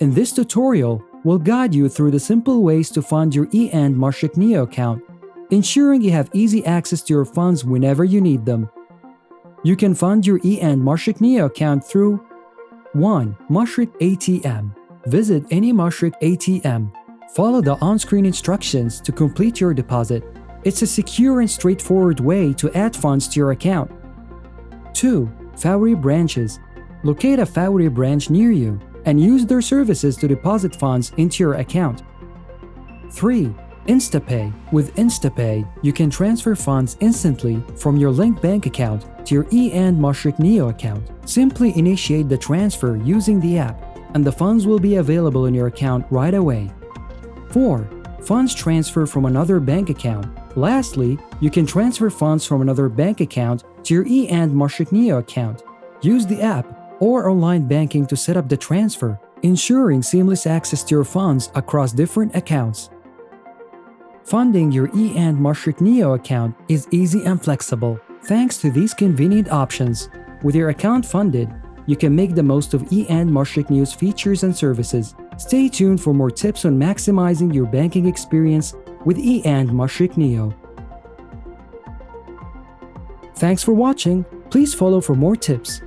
In this tutorial, we'll guide you through the simple ways to fund your e&Mashreq Neo account, ensuring you have easy access to your funds whenever you need them. You can fund your e&Mashreq Neo account through 1. Mashreq ATM. Visit any Mashreq ATM. Follow the on-screen instructions to complete your deposit. It's a secure and straightforward way to add funds to your account. 2. Fawry branches. Locate a Fawry branch near you and use their services to deposit funds into your account. 3. InstaPay. With InstaPay, you can transfer funds instantly from your linked bank account to your e&Mashreq Neo account. Simply initiate the transfer using the app, and the funds will be available in your account right away. 4. Funds transfer from another bank account. Lastly, you can transfer funds from another bank account to your e&Mashreq Neo account. Use the app or online banking to set up the transfer, ensuring seamless access to your funds across different accounts. Funding your e&Mashreq Neo account is easy and flexible thanks to these convenient options. With your account funded, you can make the most of e&Mashreq Neo's features and services. Stay tuned for more tips on maximizing your banking experience with e&Mashreq Neo. Thanks for watching. Please follow for more tips.